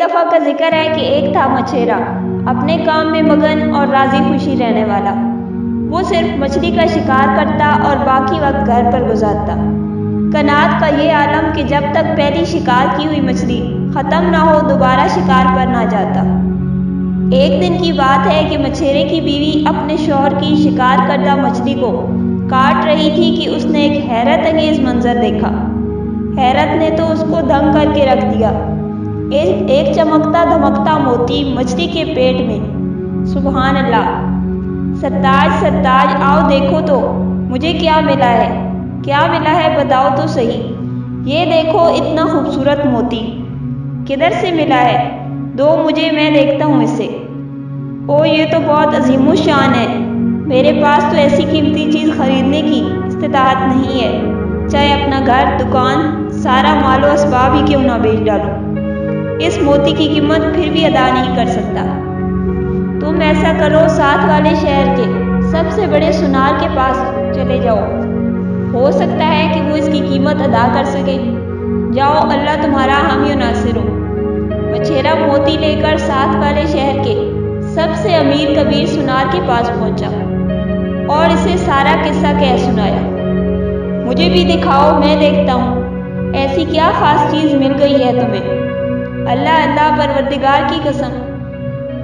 دفعہ کا ذکر ہے کہ ایک تھا مچھیرا، اپنے کام میں مگن اور راضی خوشی رہنے والا۔ وہ صرف مچھلی کا شکار کرتا اور باقی وقت گھر پر گزارتا۔ کائنات کا یہ عالم کہ جب تک پہلی شکار کی ہوئی مچھلی ختم نہ ہو دوبارہ شکار پر نہ جاتا۔ ایک دن کی بات ہے کہ مچھیرے کی بیوی اپنے شوہر کی شکار کردہ مچھلی کو کاٹ رہی تھی کہ اس نے ایک حیرت انگیز منظر دیکھا۔ حیرت نے تو اس کو دنگ کر کے رکھ دیا۔ ایک چمکتا دھمکتا موتی مچھلی کے پیٹ میں۔ سبحان اللہ! ستاج ستاج، آؤ دیکھو تو مجھے کیا ملا ہے، کیا ملا ہے بتاؤ تو صحیح۔ یہ دیکھو اتنا خوبصورت موتی، کدھر سے ملا ہے؟ دو مجھے، میں دیکھتا ہوں اسے۔ او یہ تو بہت عظیم الشان ہے، میرے پاس تو ایسی قیمتی چیز خریدنے کی استطاعت نہیں ہے، چاہے اپنا گھر، دکان، سارا مال و اسباب ہی کیوں نہ بیچ ڈالوں، اس موتی کی قیمت پھر بھی ادا نہیں کر سکتا۔ تم ایسا کرو، ساتھ والے شہر کے سب سے بڑے سونار کے پاس چلے جاؤ، ہو سکتا ہے کہ وہ اس کی قیمت ادا کر سکے۔ جاؤ، اللہ تمہارا حامی و ناصر ہو۔ مچھیرا موتی لے کر ساتھ والے شہر کے سب سے امیر کبیر سونار کے پاس پہنچا اور اسے سارا قصہ کہہ سنایا۔ مجھے بھی دکھاؤ، میں دیکھتا ہوں، ایسی کیا خاص چیز مل گئی ہے تمہیں؟ اللہ اللہ، پروردگار کی قسم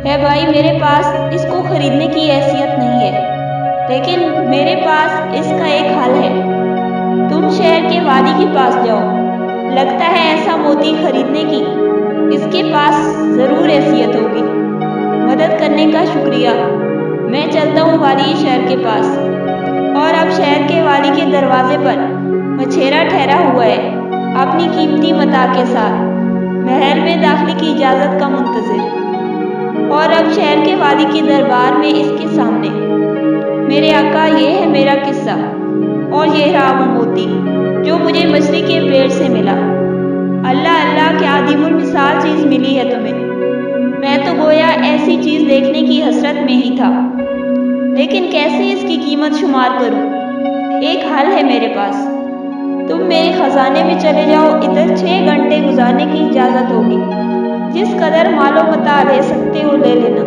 ہے بھائی، میرے پاس اس کو خریدنے کی حیثیت نہیں ہے، لیکن میرے پاس اس کا ایک حل ہے۔ تم شہر کے والی کے پاس جاؤ، لگتا ہے ایسا موتی خریدنے کی اس کے پاس ضرور حیثیت ہوگی۔ مدد کرنے کا شکریہ، میں چلتا ہوں والی شہر کے پاس۔ اور اب شہر کے والی کے دروازے پر مچھیرا ٹھہرا ہوا ہے، اپنی قیمتی متاع کے ساتھ، محل میں داخلے کی اجازت کا منتظر۔ اور اب شہر کے والی کے دربار میں اس کے سامنے، میرے آقا یہ ہے میرا قصہ، اور یہ رہا وہ موتی جو مجھے مچھلی کے پیٹ سے ملا۔ اللہ اللہ، کیا عظیم المثال چیز ملی ہے تمہیں، میں تو گویا ایسی چیز دیکھنے کی حسرت میں ہی تھا، لیکن کیسے اس کی قیمت شمار کروں؟ ایک حل ہے میرے پاس، تم میرے خزانے میں چلے جاؤ، ادھر 6 گھنٹے گزارنے کی اجازت ہوگی، جس قدر مال و متاع لے سکتے ہو لے لینا،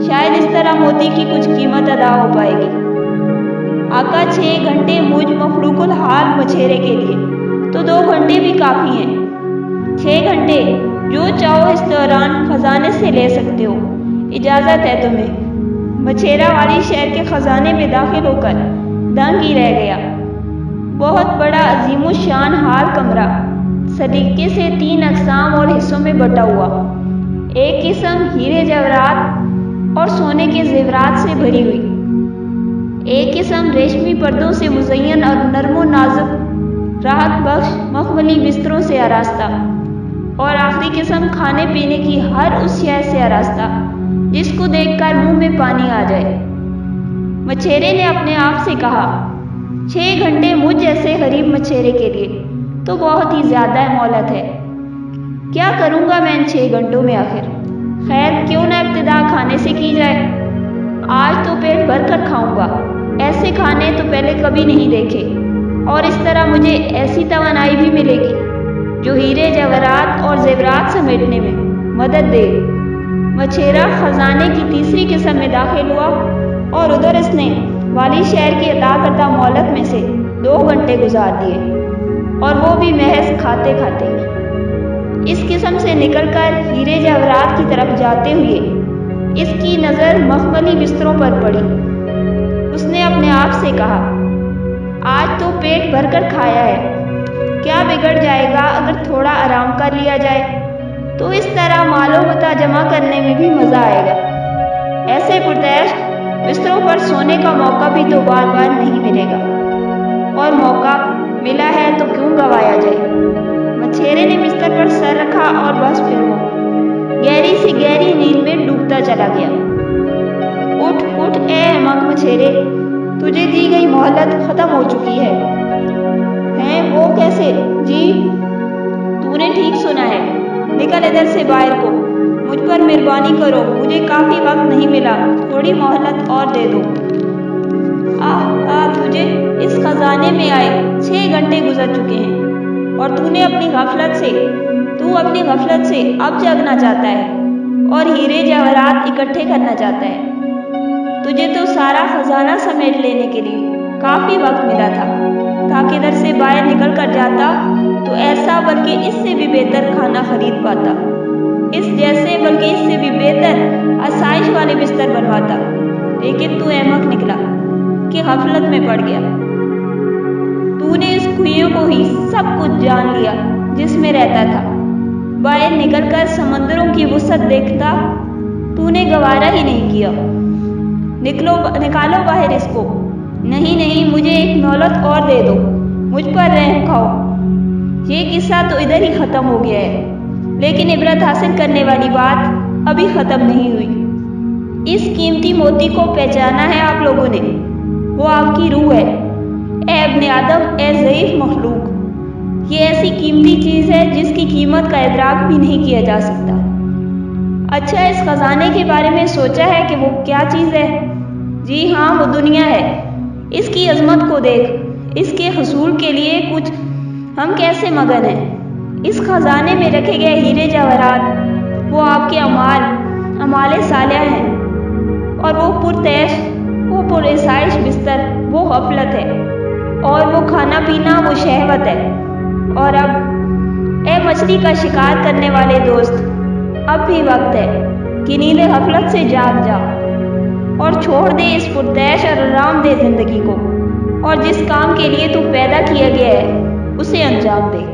شاید اس طرح موتی کی کچھ قیمت ادا ہو پائے گی۔ آقا 6 گھنٹے مجھ مخلوق الحال مچھیرے کے لیے تو 2 گھنٹے بھی کافی ہیں۔ 6 گھنٹے جو چاہو اس دوران خزانے سے لے سکتے ہو، اجازت ہے تمہیں۔ مچھیرا والی شہر کے خزانے میں داخل ہو کر دنگ ہی رہ گیا۔ بہت بڑا عظیم الشان ہال کمرہ، سلیقے سے 3 اقسام اور حصوں میں بٹا ہوا۔ ایک قسم ہیرے جواہرات اور سونے کے زیورات سے بھری ہوئی، ایک قسم ریشمی پردوں سے مزین اور نرم و نازک راحت بخش مخملی بستروں سے آراستہ، اور آخری قسم کھانے پینے کی ہر اس شے سے آراستہ جس کو دیکھ کر منہ میں پانی آ جائے۔ مچھیرے نے اپنے آپ سے کہا، 6 گھنٹے مجھ جیسے غریب مچھیرے کے لیے تو بہت ہی زیادہ مہلت ہے۔ کیا کروں گا میں ان 6 گھنٹوں میں آخر؟ خیر کیوں نہ ابتدا کھانے سے کی جائے۔ آج تو پیٹ بھر کر کھاؤں گا، ایسے کھانے تو پہلے کبھی نہیں دیکھے، اور اس طرح مجھے ایسی توانائی بھی ملے گی جو ہیرے جواہرات اور زیورات سمیٹنے میں مدد دے۔ مچھیرا خزانے کی تیسری قسم میں داخل ہوا، اور ادھر اس نے والی شہر کی عطا کردہ مہلت میں سے 2 گھنٹے گزار دیے، اور وہ بھی محض کھاتے کھاتے۔ اس قسم سے نکل کر ہیرے جواہرات کی طرف جاتے ہوئے اس کی نظر مخملی بستروں پر پڑی۔ اس نے اپنے آپ سے کہا، آج تو پیٹ بھر کر کھایا ہے، کیا بگڑ جائے گا اگر تھوڑا آرام کر لیا جائے؟ تو اس طرح مال و متاع جمع کرنے میں بھی مزہ آئے گا۔ ایسے پرتعیش بستروں پر سونے کا موقع بھی تو بار بار نہیں ملے گا، اور موقع ملا ہے تو کیوں گوایا جائے۔ مچھیرے نے بستر پر سر رکھا اور بس پھر وہ گہری سی گہری نیند میں ڈوبتا چلا گیا۔ اٹھ اٹھ اے احمق مچھیرے، تجھے دی گئی مہلت ختم ہو چکی ہے۔ ہیں وہ کیسے؟ جی تو نے ٹھیک سنا ہے، نکل ادھر سے باہر کو، مجھ پر مہربانی کرو، مجھے کافی وقت نہیں ملا، تھوڑی مہلت اور دے دو۔ تجھے اس خزانے میں آئے 6 گھنٹے گزر چکے ہیں، اور تو نے اپنی غفلت سے تو اپنی غفلت سے اب جاگنا چاہتا ہے اور ہیرے جواہرات اکٹھے کرنا چاہتا ہے۔ تجھے تو سارا خزانہ سمیٹ لینے کے لیے کافی وقت ملا تھا، تاکہ در سے باہر نکل کر جاتا تو ایسا بلکہ اس سے بھی بہتر کھانا خرید پاتا، اس جیسے بلکہ اس سے بھی بہتر آسائش والے بستر بنواتا، لیکن تو احمق نکلا کہ غفلت میں پڑ گیا۔ تو نے اس کنویں کو ہی سب کچھ جان لیا جس میں رہتا تھا۔ باہر نکل کر سمندروں کی وسعت دیکھتا تو نے گوارا ہی نہیں کیا۔ نکالو باہر اس کو۔ نہیں نہیں، مجھے ایک مہلت اور دے دو، مجھ پر رحم کھاؤ۔ یہ قصہ تو ادھر ہی ختم ہو گیا ہے، لیکن عبرت حاصل کرنے والی بات ابھی ختم نہیں ہوئی۔ اس قیمتی موتی کو پہچانا ہے آپ لوگوں نے، وہ آپ کی روح ہے۔ اے ابن آدم، اے ضعیف مخلوق، یہ ایسی قیمتی چیز ہے جس کی قیمت کا ادراک بھی نہیں کیا جا سکتا۔ اچھا، اس خزانے کے بارے میں سوچا ہے کہ وہ کیا چیز ہے؟ جی ہاں، وہ دنیا ہے۔ اس کی عظمت کو دیکھ، اس کے حصول کے لیے کچھ ہم کیسے مگن ہیں۔ اس خزانے میں رکھے گئے ہیرے جواہرات وہ آپ کے اعمال صالحہ ہیں، اور وہ پرتعیش، وہ پرآسائش بستر وہ غفلت ہے، اور وہ کھانا پینا وہ شہوت ہے۔ اور اب اے مچھلی کا شکار کرنے والے دوست، اب بھی وقت ہے کہ نیند غفلت سے جاگ جا اور چھوڑ دے اس پرتعیش اور آرام دہ زندگی کو، اور جس کام کے لیے تو پیدا کیا گیا ہے اسے انجام دے۔